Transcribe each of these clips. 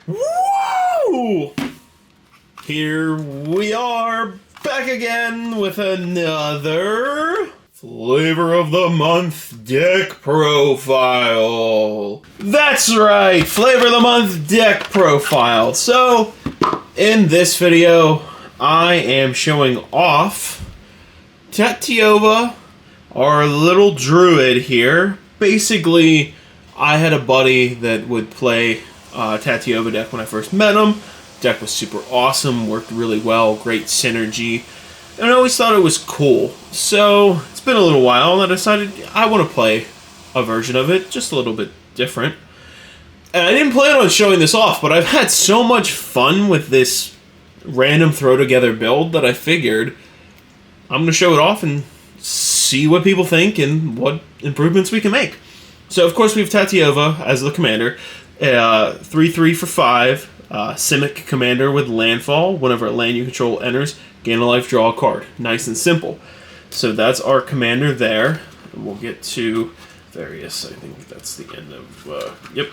Woo! Here we are, back again with another Flavor of the Month deck profile. That's right, Flavor of the Month deck profile. So, in this video, I am showing off Tatyova, our little druid here. Basically, I had a buddy that would play Tatyova deck when I first met him. Deck was super awesome, worked really well, great synergy, and I always thought it was cool. So it's been a little while, and I decided I want to play a version of it, just a little bit different. And I didn't plan on showing this off, but I've had so much fun with this random throw-together build that I figured I'm going to show it off and see what people think and what improvements we can make. So, of course, we have Tatyova as the commander. 3/3 for 5. Simic commander with landfall. Whenever a land you control enters, gain a life, draw a card. Nice and simple. So that's our commander there. And we'll get to various, I think that's the end of, yep.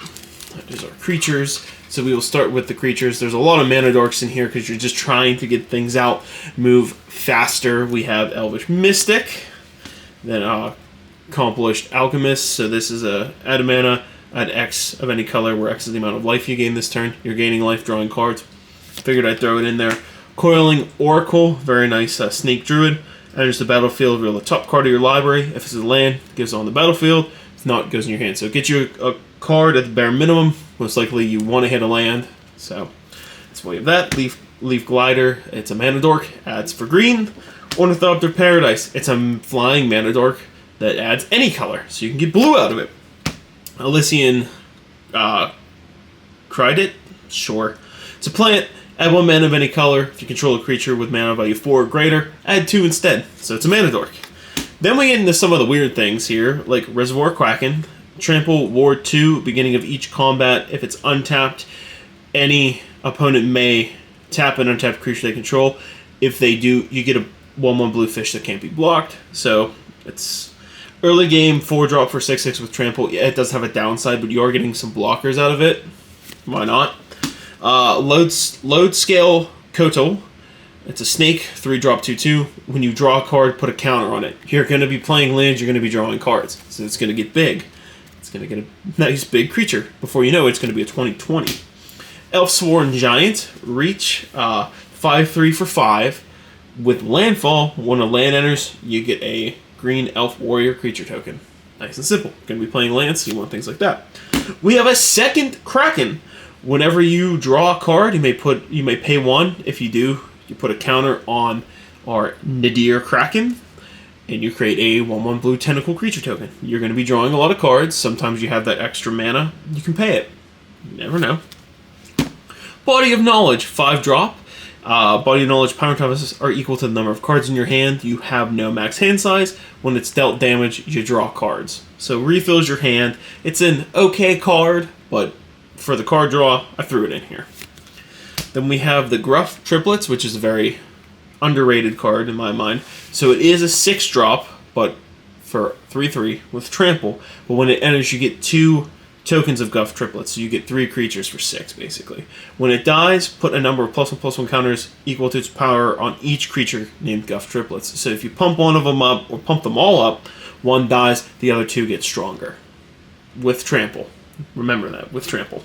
That is our creatures. So we will start with the creatures. There's a lot of mana dorks in here because you're just trying to get things out, move faster. We have Elvish Mystic. Then Accomplished Alchemist. So this is a add a mana. Add X of any color, where X is the amount of life you gain this turn. You're gaining life, drawing cards. Figured I'd throw it in there. Coiling Oracle, very nice snake druid. Enters the battlefield, reveal the top card of your library. If it's a land, it gives it on the battlefield. If not, it goes in your hand. So get you a card at the bare minimum. Most likely you want to hit a land. So that's why you have that. Leaf Glider, it's a mana dork, adds for green. Ornithopter Paradise, it's a flying mana dork that adds any color. So you can get blue out of it. Elysian Cridit? Sure. It's a plant. Add 1 mana of any color. If you control a creature with mana value 4 or greater, add 2 instead. So it's a mana dork. Then we get into some of the weird things here, like Reservoir Kraken. Trample Ward 2, beginning of each combat. If it's untapped, any opponent may tap an untapped creature they control. If they do, you get a 1/1 blue fish that can't be blocked. So it's early game, 4-drop for 6/6 with Trample. Yeah, it does have a downside, but you are getting some blockers out of it. Why not? Load Scale Kotal. It's a snake, 3-drop 2/2. When you draw a card, put a counter on it. You're going to be playing lands, you're going to be drawing cards. So it's going to get big. It's going to get a nice big creature. Before you know it, it's going to be a 20/20. Elfsworn Giant. Reach. 5/3 for 5. With landfall, when a land enters, you get a green elf warrior creature token. Nice and simple. Going to be playing lands, so you want things like that. We have a second Kraken. Whenever you draw a card, you may pay 1. If you do, you put a counter on our Nadir Kraken, and you create a 1/1 blue tentacle creature token. You're going to be drawing a lot of cards. Sometimes you have that extra mana. You can pay it. You never know. Body of Knowledge, 5-drop. Body of Knowledge power tokens are equal to the number of cards in your hand. You have no max hand size. When it's dealt damage, you draw cards. So refills your hand. It's an okay card, but for the card draw, I threw it in here. Then we have the Gruff Triplets, which is a very underrated card in my mind. So it is a 6-drop, but for 3/3 with Trample. But when it enters, you get 2 tokens of Guff Triplets, so you get 3 creatures for 6, basically. When it dies, put a number of +1/+1 counters equal to its power on each creature named Guff Triplets. So if you pump one of them up, or pump them all up, one dies, the other 2 get stronger. With Trample. Remember that, with Trample.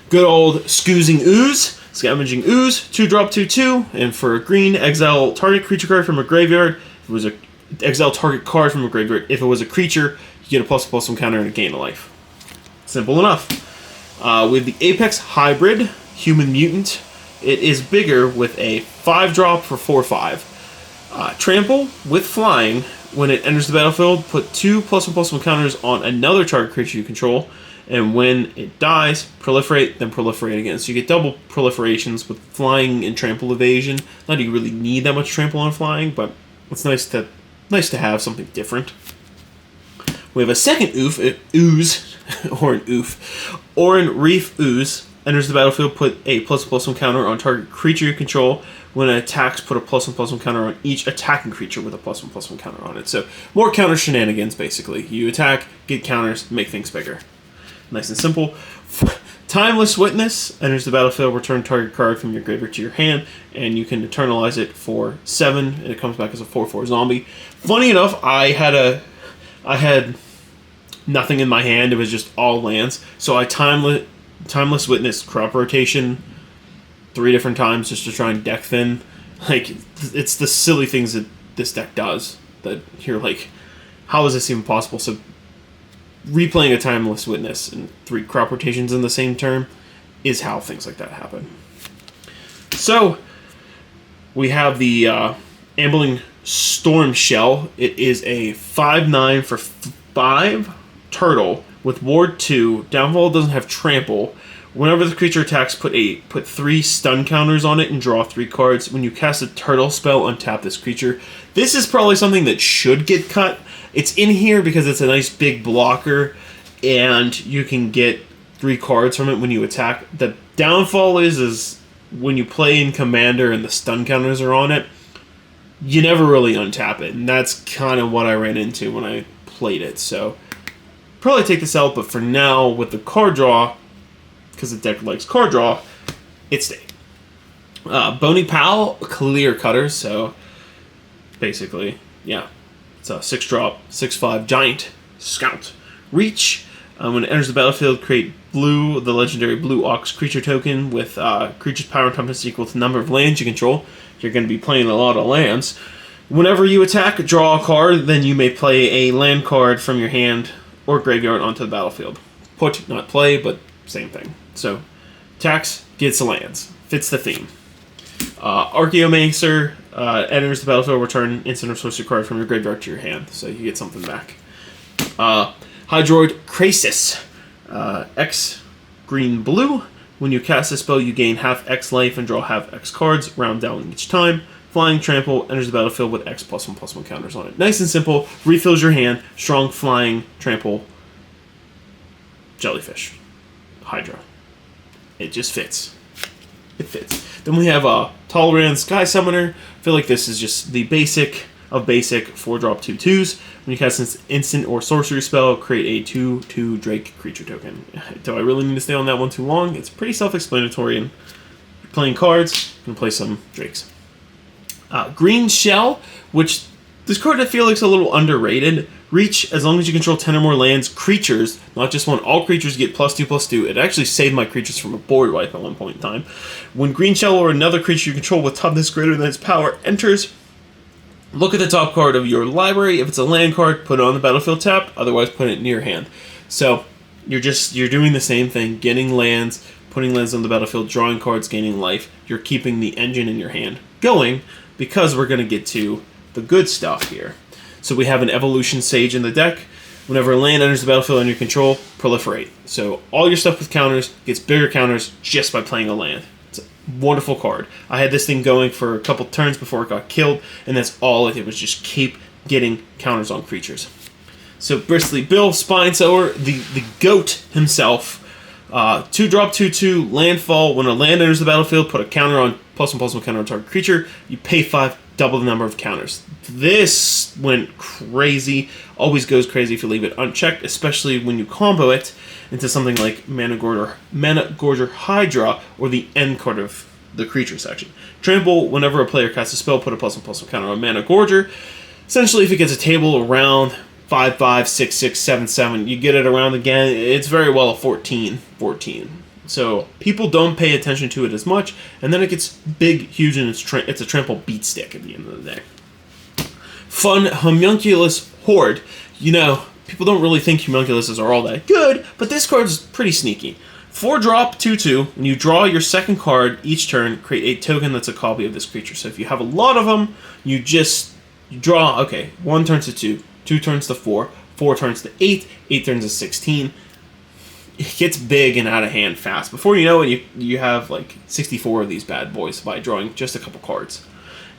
Good old Scoozing Ooze, Scavenging Ooze, 2-drop 2/2, and for a green, exile target creature card from a graveyard. If it was exile target card from a graveyard. If it was a creature, you get a +1/+1 counter and a gain of life. Simple enough. With the Apex Hybrid, Human Mutant, it is bigger with a 5-drop for 4/5. Trample with Flying. When it enters the battlefield, put 2 +1/+1 counters on another target creature you control, and when it dies, proliferate, then proliferate again. So you get double proliferations with Flying and Trample evasion. Not that you really need that much Trample on Flying, but it's nice to have something different. We have a second ooze, or an oof. Orin Reef Ooze. Enters the battlefield, put a +1/+1 counter on target creature you control. When it attacks, put a +1/+1 counter on each attacking creature with a +1/+1 counter on it. So, more counter shenanigans, basically. You attack, get counters, make things bigger. Nice and simple. Timeless Witness enters the battlefield. Return target card from your graveyard to your hand, and you can eternalize it for 7, and it comes back as a 4/4 zombie. Funny enough, I had nothing in my hand. It was just all lands. So I Timeless Witness crop rotation 3 different times just to try and deck thin. Like, it's the silly things that this deck does that you're like, how is this even possible? So replaying a Timeless Witness and 3 crop rotations in the same turn is how things like that happen. So we have the Ambling Storm Shell. It is a 5/9 for 5 turtle with Ward 2. Downfall doesn't have trample. Whenever the creature attacks, put 3 stun counters on it and draw 3 cards. When you cast a turtle spell, untap this creature. This is probably something that should get cut. It's in here because it's a nice big blocker, and you can get 3 cards from it when you attack. The downfall is when you play in Commander and the stun counters are on it, you never really untap it, and that's kind of what I ran into when I played it. So probably take this out, but for now, with the card draw, because the deck likes card draw, it stayed. Bony Pal, Clear Cutter, so basically, yeah. It's a 6-drop, 6/5 Giant Scout. Reach. When it enters the battlefield, create blue, the legendary Blue Ox creature token with creature's power and toughness equal to the number of lands you control. You're going to be playing a lot of lands. Whenever you attack, draw a card, then you may play a land card from your hand or graveyard onto the battlefield. Put, not play, but same thing. So, attacks, gets lands. Fits the theme. Archaeomancer enters the battlefield, return instant or sorcery card from your graveyard to your hand, so you get something back. Hydroid Krasis, X green blue. When you cast a spell, you gain half X life and draw half X cards, round down each time. Flying Trample enters the battlefield with X +1/+1 counters on it. Nice and simple, refills your hand. Strong Flying Trample, Jellyfish, Hydra. It just fits. It fits. Then we have Tolerant Sky Summoner. I feel like this is just the basic of basic 4-drop 2/2s. When you cast an instant or sorcery spell, create a 2/2 Drake creature token. Do I really need to stay on that one too long? It's pretty self-explanatory. And you're playing cards, you can play some Drakes. Green Shell, which this card I feel like is a little underrated. Reach, as long as you control 10 or more lands, creatures, not just one, all creatures get +2/+2. It actually saved my creatures from a board wipe at one point in time. When Green Shell or another creature you control with toughness greater than its power enters, look at the top card of your library. If it's a land card, put it on the battlefield tapped, otherwise put it in your hand. So you're doing the same thing, getting lands, putting lands on the battlefield, drawing cards, gaining life. You're keeping the engine in your hand going, because we're going to get to the good stuff here. So we have an Evolution Sage in the deck. Whenever a land enters the battlefield under your control, proliferate. So all your stuff with counters gets bigger counters just by playing a land. It's a wonderful card. I had this thing going for a couple turns before it got killed, and that's all it did, was just keep getting counters on creatures. So Bristly Bill, Spine Sower, the GOAT himself. 2-drop 2/2 landfall. When a land enters the battlefield, put a counter on +1/+1 counter on target creature. You pay 5, double the number of counters. This went crazy. Always goes crazy if you leave it unchecked, especially when you combo it into something like Mana Gorger Hydra, or the end card of the creature section. Trample, whenever a player casts a spell, put a +1/+1 counter on Mana Gorger. Essentially, if it gets a table around 5/5, 6/6, 7/7, you get it around again, it's very well a 14/14. So people don't pay attention to it as much, and then it gets big, huge, and it's a trample beat stick at the end of the day. Fun Homunculus Horde. You know, people don't really think Homunculuses are all that good, but this card's pretty sneaky. 4-drop 2/2, when you draw your second card each turn, create a token that's a copy of this creature. So if you have a lot of them, you draw, okay, 1 turns to 2, 2 turns to 4, 4 turns to 8, 8 turns to 16. It gets big and out of hand fast. Before you know it, you have like 64 of these bad boys by drawing just a couple cards.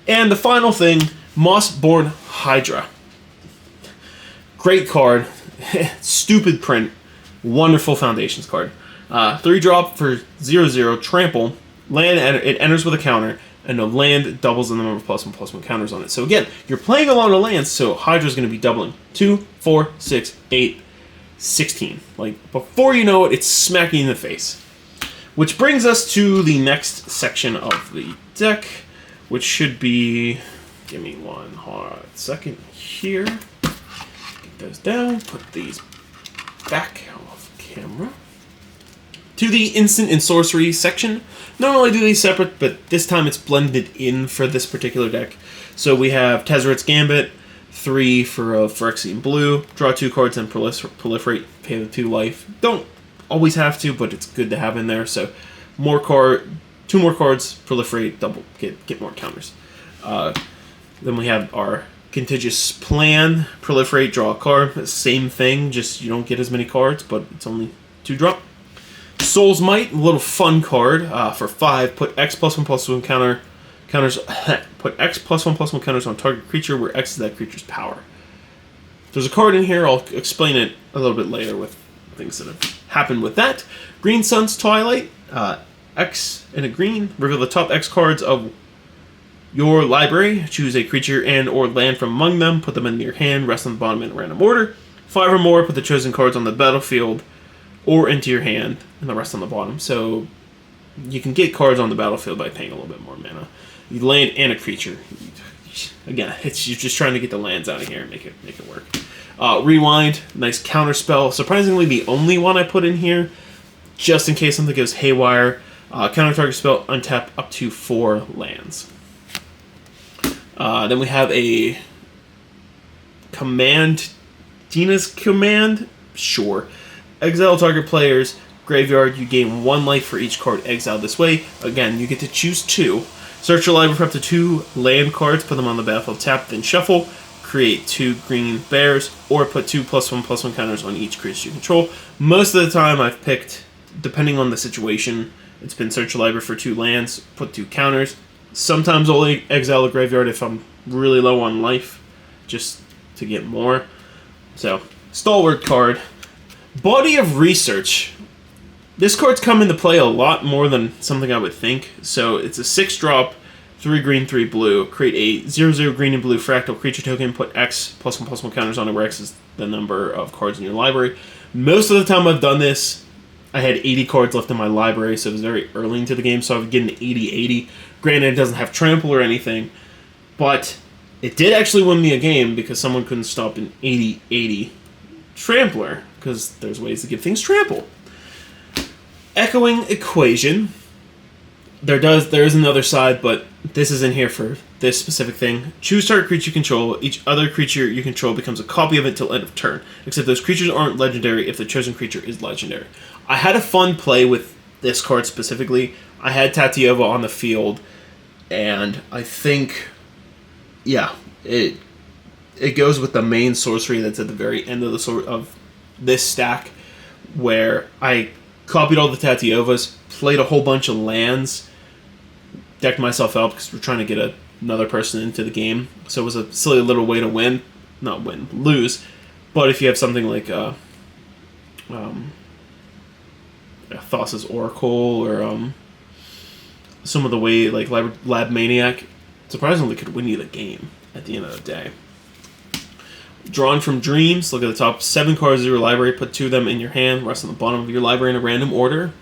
And the final thing, Mossborn Hydra. Great card. Stupid print. Wonderful Foundations card. 3-drop for 0/0, trample. Land, it enters with a counter, and the land doubles the number of +1/+1 counters on it. So again, you're playing a lot of lands, so Hydra's going to be doubling. 2, 4, 6, 8, 16. Like, before you know it, it's smacking you in the face. Which brings us to the next section of the deck, which should be... Give me one hot second here. Get those down. Put these back off camera. To the instant and sorcery section. Normally do these separate, but this time it's blended in for this particular deck. So we have Tezzeret's Gambit, 3 for Phyrexian Blue, draw 2 cards and proliferate, pay the 2 life. Don't always have to, but it's good to have in there. So 2 more cards, proliferate, double, get more counters. Then we have our Contiguous Plan, proliferate, draw a card. Same thing, just you don't get as many cards, but it's only 2 drop. Soul's Might, a little fun card for 5. Put X +1/+1 counters. Put X +1/+1 counters on target creature where X is that creature's power. There's a card in here. I'll explain it a little bit later with things that have happened with that. Green Sun's Twilight, X and a green. Reveal the top X cards of your library. Choose a creature and/or land from among them. Put them in your hand. Rest on the bottom in random order. 5 or more. Put the chosen cards on the battlefield or into your hand, and the rest on the bottom. So you can get cards on the battlefield by paying a little bit more mana. You land and a creature. Again, you're just trying to get the lands out of here and make it work. Rewind, nice counter spell. Surprisingly, the only one I put in here, just in case something goes haywire. Counter target spell, untap up to 4 lands. Then we have a command. Dina's Command? Sure. Exile target player's graveyard. You gain 1 life for each card exiled this way. Again, you get to choose 2. Search your library for up to 2 land cards. Put them on the battlefield tapped, then shuffle. Create 2 green bears, or put 2 +1/+1 counters on each creature you control. Most of the time I've picked, depending on the situation, it's been search your library for 2 lands, put 2 counters. Sometimes I'll exile a graveyard if I'm really low on life, just to get more. So, stalwart card. Body of Research. This card's come into play a lot more than something I would think. So it's a 6-drop, 3 green, 3 blue. Create a 0/0 green and blue fractal creature token. Put X +1/+1 counters on it, where X is the number of cards in your library. Most of the time I've done this, I had 80 cards left in my library, so it was very early into the game, so I would get an 80/80. Granted, it doesn't have trample or anything, but it did actually win me a game because someone couldn't stop an 80/80 trampler, because there's ways to give things trample. Echoing Equation. There is another side, but this is in here for this specific thing. Choose target creature you control. Each other creature you control becomes a copy of it till end of turn, except those creatures aren't legendary if the chosen creature is legendary. I had a fun play with this card specifically. I had Tatyova on the field, and I think, yeah, it goes with the main sorcery that's at the very end of of this stack, where I copied all the Tatyovas, played a whole bunch of lands, decked myself out because we're trying to get another person into the game. So it was a silly little way to win. Not win, lose. But if you have something like Thassa's Oracle or some of the way like Lab Maniac, surprisingly could win you the game at the end of the day. Drawn from Dreams, look at the top 7 cards of your library, put 2 of them in your hand, rest on the bottom of your library in a random order.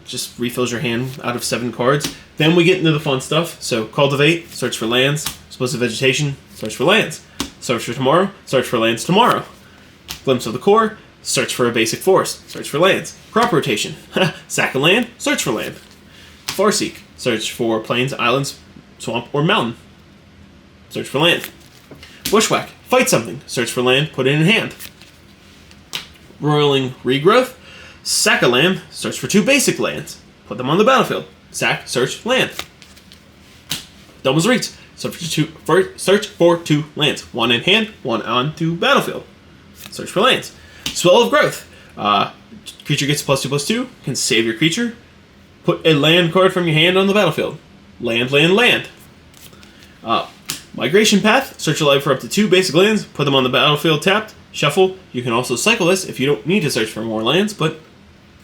Just refills your hand out of 7 cards. Then we get into the fun stuff. So Cultivate, search for lands. Explosive Vegetation, search for lands. Search for Tomorrow, search for lands tomorrow. Glimpse of the Core, search for a basic forest, search for lands. Crop Rotation, sack a land, search for land. Farseek, search for plains, islands, swamp, or mountain. Search for land. Bushwhack, fight something, search for land, put it in hand. Roiling Regrowth, sack a land, search for 2 basic lands, put them on the battlefield. Sack, search, land. Devil's Reach, search for 2 lands, 1 in hand, 1 onto battlefield. Search for lands. Swell of Growth, creature gets +2/+2, can save your creature. Put a land card from your hand on the battlefield. Land, land, land. Migration Path, search your library for up to 2 basic lands, put them on the battlefield tapped, shuffle. You can also cycle this if you don't need to search for more lands, but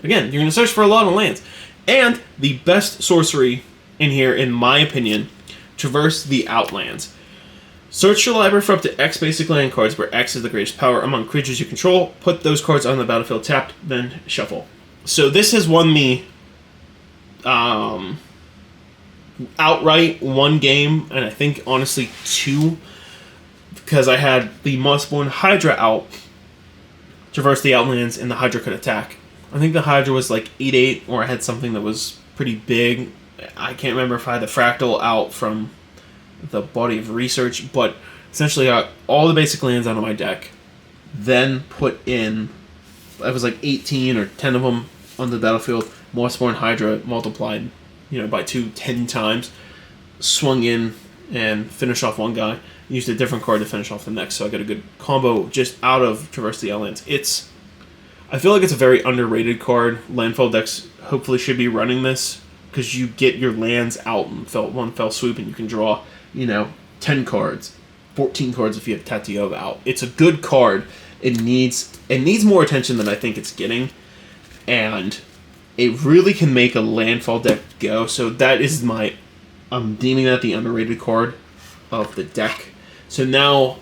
again, you're going to search for a lot of lands. And the best sorcery in here, in my opinion, Traverse the Outlands. Search your library for up to X basic land cards where X is the greatest power among creatures you control. Put those cards on the battlefield tapped, then shuffle. So this has won me outright one game, and I think honestly two, because I had the Mossborn Hydra out, traverse the Outlands, and the Hydra could attack. I think the Hydra was like 8/8, or I had something that was pretty big. I can't remember if I had the Fractal out from the Body of Research, but essentially I got all the basic lands out of my deck, then put in, I was like 18 or 10 of them on the battlefield, Mossborn Hydra multiplied, by 10 times, swung in and finished off one guy, used a different card to finish off the next, so I got a good combo just out of Traverse the Outlands. I feel like it's a very underrated card. Landfall decks hopefully should be running this, because you get your lands out in one fell swoop, and you can draw, 10 cards, 14 cards if you have Tatyova out. It's a good card. It needs more attention than I think it's getting, and it really can make a landfall deck go. So that is I'm deeming that the underrated card of the deck. So now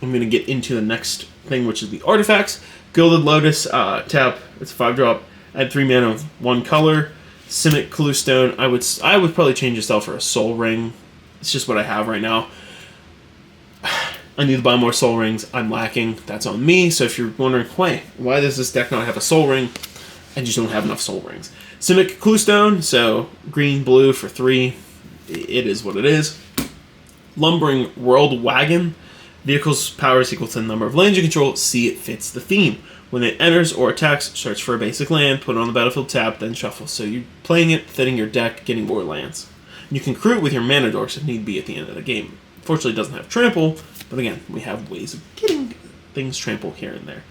I'm going to get into the next thing, which is the artifacts. Gilded Lotus, tap, it's a 5-drop, add 3 mana of 1 color. Simic Cluestone, I would probably change this out for a Soul Ring. It's just what I have right now. I need to buy more Soul Rings. I'm lacking. That's on me. So if you're wondering, why does this deck not have a Soul Ring? I just don't have enough Soul Rings. Simic Cluestone, so green, blue for 3. It is what it is. Lumbering World Wagon. Vehicle's power is equal to the number of lands you control. See, it fits the theme. When it enters or attacks, search for a basic land, put it on the battlefield, tap, then shuffle. So you're playing it, fitting your deck, getting more lands. You can crew it with your mana dorks if need be at the end of the game. Fortunately, it doesn't have trample, but again, we have ways of getting things trample here and there.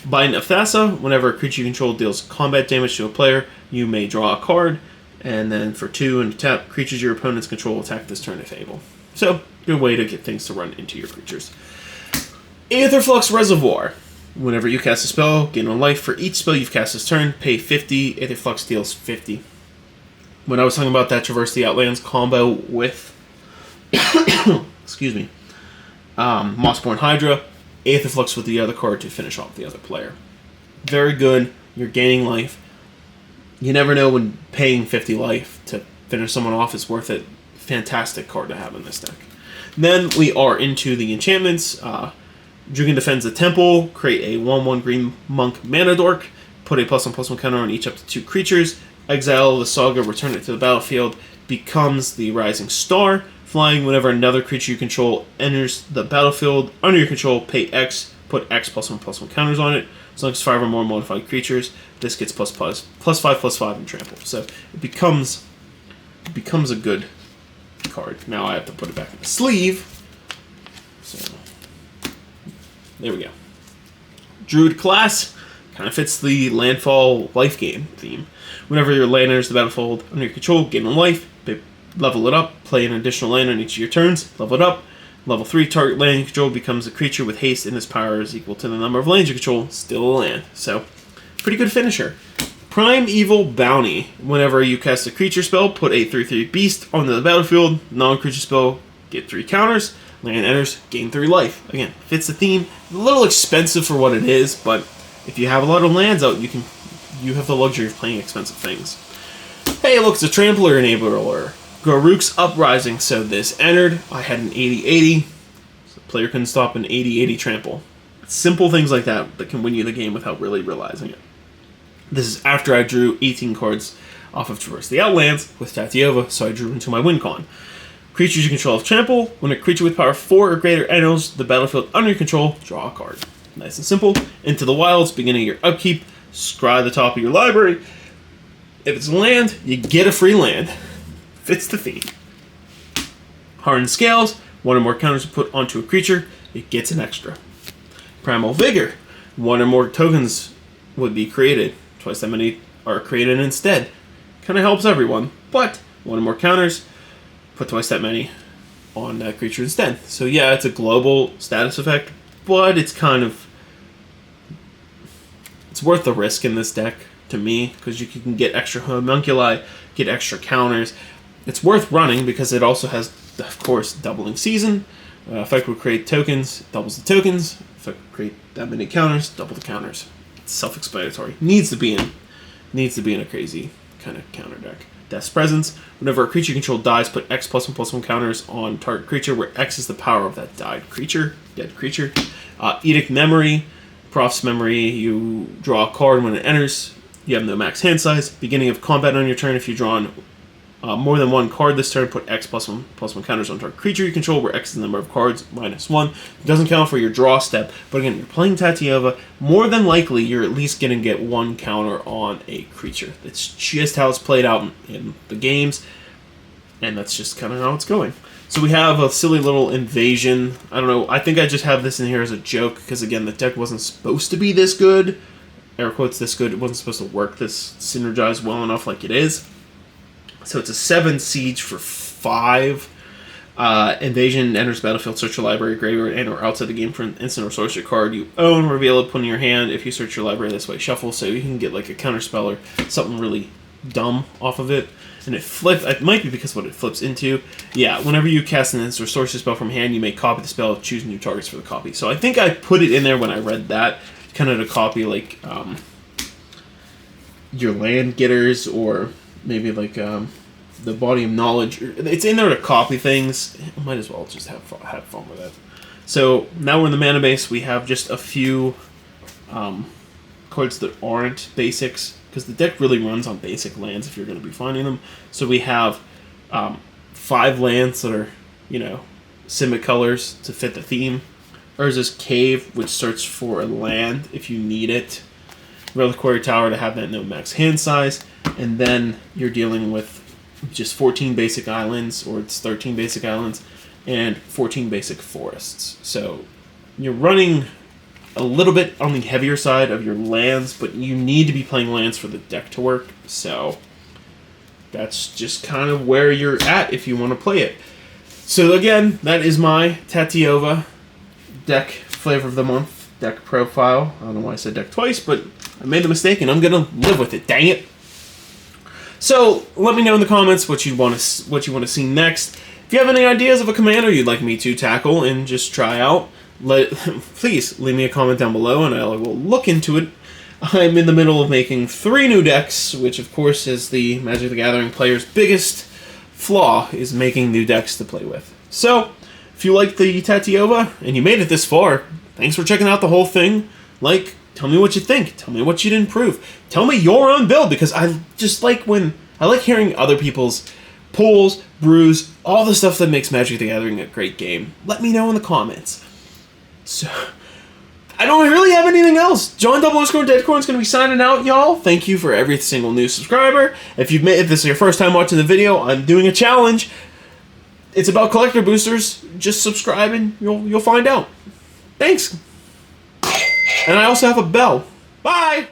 Bind of Thassa, whenever a creature you control deals combat damage to a player, you may draw a card, and then for 2 and tap, creatures your opponents control attack this turn if able. So, good way to get things to run into your creatures. Aetherflux Reservoir. Whenever you cast a spell, gain 1 life. For each spell you've cast this turn, pay 50. Aetherflux deals 50. When I was talking about that Traverse the Outlands combo with excuse me, Mossborn Hydra, Aetherflux with the other card to finish off the other player. Very good. You're gaining life. You never know when paying 50 life to finish someone off is worth it. Fantastic card to have in this deck. Then we are into the enchantments. Drugan defends the temple, create a 1/1 green monk mana dork, put a +1/+1 counter on each up to 2 creatures, exile the saga, return it to the battlefield, becomes the rising star, flying whenever another creature you control enters the battlefield under your control, pay X, put X +1/+1 counters on it. As long as 5 or more modified creatures, this gets +5/+5 and trample. So it becomes a good card. Now I have to put it back in the sleeve. So there we go. Druid class kind of fits the landfall life gain theme. Whenever your land enters the battlefield under your control, gain 1 life, level it up, play an additional land on each of your turns, level it up. Level 3, target land you control becomes a creature with haste, and its power is equal to the number of lands you control, still a land. So, pretty good finisher. Primeval Bounty. Whenever you cast a creature spell, put a 3/3 beast onto the battlefield. Non-creature spell, get 3 counters. Land enters, gain 3 life. Again, fits the theme. A little expensive for what it is, but if you have a lot of lands out, you have the luxury of playing expensive things. Hey, look, it's a Trampler Enabler. Garruk's Uprising. So this entered. I had an 80/80. So the player couldn't stop an 80/80 trample. Simple things like that can win you the game without really realizing it. This is after I drew 18 cards off of Traverse the Outlands with Tatyova, so I drew into my win con. Creatures you control have trample. When a creature with power 4 or greater enters the battlefield under your control, draw a card. Nice and simple. Into the Wilds, beginning your upkeep, scry the top of your library. If it's land, you get a free land. Fits the theme. Hardened Scales. 1 or more counters put onto a creature, it gets an extra. Primal Vigor. 1 or more tokens would be created. Twice that many are created instead. Kind of helps everyone, but 1 or more counters, put twice that many on that creature instead. So yeah, it's a global status effect, but it's worth the risk in this deck to me, because you can get extra homunculi, get extra counters. It's worth running because it also has, of course, doubling season. Effect will create tokens, doubles the tokens. Effect will create that many counters, double the counters. It's self-explanatory. Needs to be in a crazy kind of counter deck. Death's Presence. Whenever a creature you control dies, put X+1/+1 counters on target creature, where X is the power of that dead creature. Edict Memory. Proph's Memory, you draw a card when it enters. You have no max hand size. Beginning of combat on your turn, if you draw more than one card this turn, put X+1/+1 counters on target creature you control, where X is the number of cards, -1. It doesn't count for your draw step, but again, you're playing Tatyova, more than likely you're at least going to get one counter on a creature. That's just how it's played out in the games, and that's just kind of how it's going. So we have a silly little invasion. I don't know, I think I just have this in here as a joke, because again, the deck wasn't supposed to be this good. Air quotes, this good. It wasn't supposed to work this synergize well enough like it is. So it's a 7 siege for 5. Invasion enters battlefield, search your library, graveyard, and or outside the game for an instant or sorcery card you own, reveal it, put in your hand. If you search your library this way, shuffle, so you can get like a counter spell or something really dumb off of it. And it flips, it might be because what it flips into. Yeah, whenever you cast an instant or sorcery spell from hand, you may copy the spell, choose new targets for the copy. So I think I put it in there when I read that, kind of to copy like your land getters, or maybe like the body of knowledge. It's in there to copy things. Might as well just have fun with it. So now we're in the mana base. We have just a few cards that aren't basics, because the deck really runs on basic lands if you're going to be finding them. So we have 5 lands that are, Simic colors to fit the theme. Urza's Cave, which searches for a land if you need it. Reliquary Tower to have that no max hand size. And then you're dealing with just 14 basic islands, or it's 13 basic islands, and 14 basic forests. So you're running a little bit on the heavier side of your lands, but you need to be playing lands for the deck to work. So that's just kind of where you're at if you want to play it. So again, that is my Tatyova deck flavor of the month, deck profile. I don't know why I said deck twice, but I made the mistake and I'm going to live with it, dang it. So let me know in the comments what you want to see next. If you have any ideas of a commander you'd like me to tackle and just try out, please leave me a comment down below and I will look into it. I'm in the middle of making 3 new decks, which of course is the Magic the Gathering player's biggest flaw, is making new decks to play with. So, if you like the Tatyova and you made it this far, thanks for checking out the whole thing. Tell me what you think. Tell me what you'd improve. Tell me your own build, because I just like hearing other people's pulls, brews, all the stuff that makes Magic the Gathering a great game. Let me know in the comments. So, I don't really have anything else. John _Deadcorn is going to be signing out, y'all. Thank you for every single new subscriber. If this is your first time watching the video, I'm doing a challenge. It's about collector boosters. Just subscribe and you'll find out. Thanks. And I also have a bell. Bye!